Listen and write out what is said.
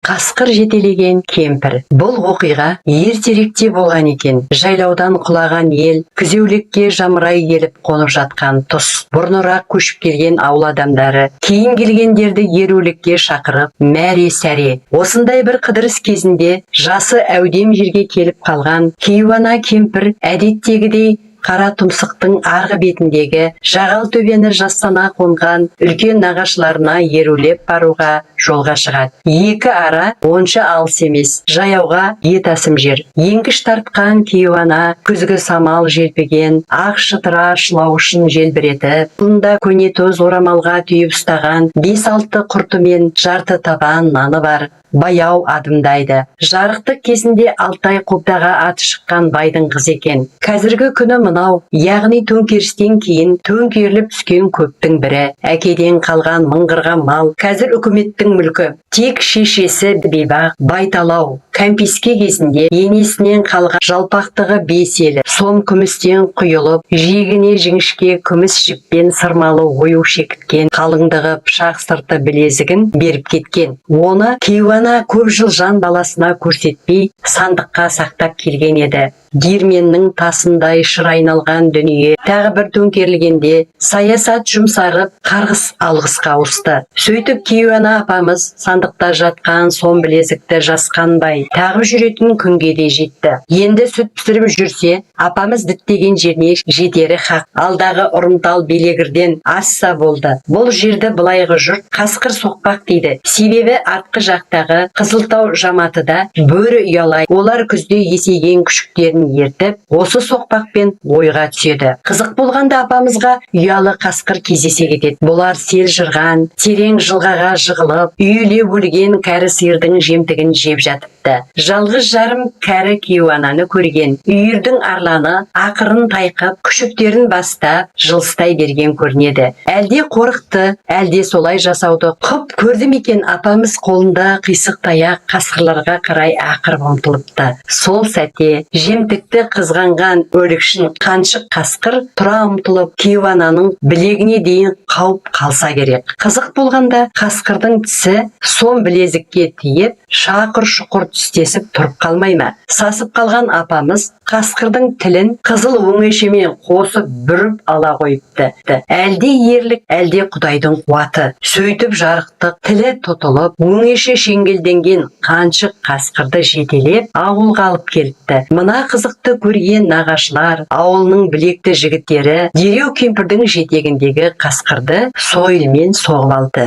Қасқыр жетелеген кемпір. Бұл оқиға ертеректе болған екен. Жайлаудан құлаған ел күзеулекке жамырай келіп қонып жатқан тұс. Бұрынырақ көшіп келген ауыл адамдары кейін келгендерді ерулікке шақырып, мәре-сәре. Осындай бір қыдырыс кезінде жасы әудем жерге келіп қалған кейуана кемпір әдеттегідей қара тұмсықтың арғы бетіндегі жағал төбені жастана қонған үлкен нағашыларына ерулеп баруға жолға шығады. Екі ара онша алыс емес, жаяуға етасым жер. Еңгіш тартқан кейуана күзгі самал желпіген ақ шытыра шылауышын желбіретіп, бұнда көнетоз орамалға түйіп ұстаған 5-6 құрты мен жарты табан наны бар. Баяу адымдайды. Жарықтық кезінде Алтай қобдаға аты шыққан байдың қыз екен. Қазіргі күні мынау, яғни төңкерістен кейін төңкеріліп түскен көптің бірі. Әкеден қалған мыңғырған мал, қазір үкіметтің мүлкі. Тек шешесі бейбақ, байталау. Кәмпеске кезінде енесінен қалған жалпақтығы 5 елі. Сом күмістен құйылып, жиегіне жіңішке күміс жіппен сырмалы ою шекіткен, қалыңдығы пышақ сырты білезігін беріп кеткен. Оны кейуана көп жыл жан баласына көрсетпей сандыққа сақтап келген еді. Диірменнің тасындай шыр айналған дүние тағы бір төңкерілгенде саясат жұмсарып қарғыс алғысқа ауысты. Сөйтіп кейуана апамыз сандықта жатқан сом білезікті жасқанбай тағып жүретін күнге де жетті. Енді сүт пісіріп жүрсе, апамыз діттеген жеріне жетері хақ. Алдағы ұрымтал белегірден асса болды. Бұл жерді былайғы жұрт қасқыр соқпақ дейді. Себебі артқы жақтағы Қызылтау жаматыда бөрі ұялай. Олар күзде есейген күшіктерін ертіп, осы соқпақпен ойға түседі. Қызық болғанда апамызға ұялы қасқыр кездесе кетеді. Бұлар сел жырған, терең жылғаға жығылып, үйіле өлген кәрі сиырдың жемтігін жеп жатыпты. Жалғыз жарым кәрі кейуананы көрген. Үйірдің арланы ақырын тайқып, күшіктерін бастап, жылыстай берген көрінеді. Әлде қорықты, әлде солай жасауды құп көрді ме екен. Апамыз қолында қисық таяқ қасқырларға қарай ақырып ұмтылыпты. Сол сәтте жемтікті қызғанған өлікшін қаншық қасқыр тұра ұмтылып кейуананың білегіне дейін қауып қалса керек. Қызық болғанда қасқырдың тісі сом білезікке тиіп, шақыр-шұқыр түстесіп тұрып қалмай ма? Сасып қалған апамыз қасқырдың тілін қызыл өңешімен қосып бүріп ала қойыпты. Әлде ерлік, әлде Құдайдың қуаты. Сөйтіп жарықтық тілі тұтылып, өңеші шеңгелденген қаншық қасқырды жетелеп ауылға алып келіпті. Мына қызықты көрген нағашылар, ауылының білекті жігіттері дереу кемпірдің жетегіндегі қасқырды сойылмен соғып алды.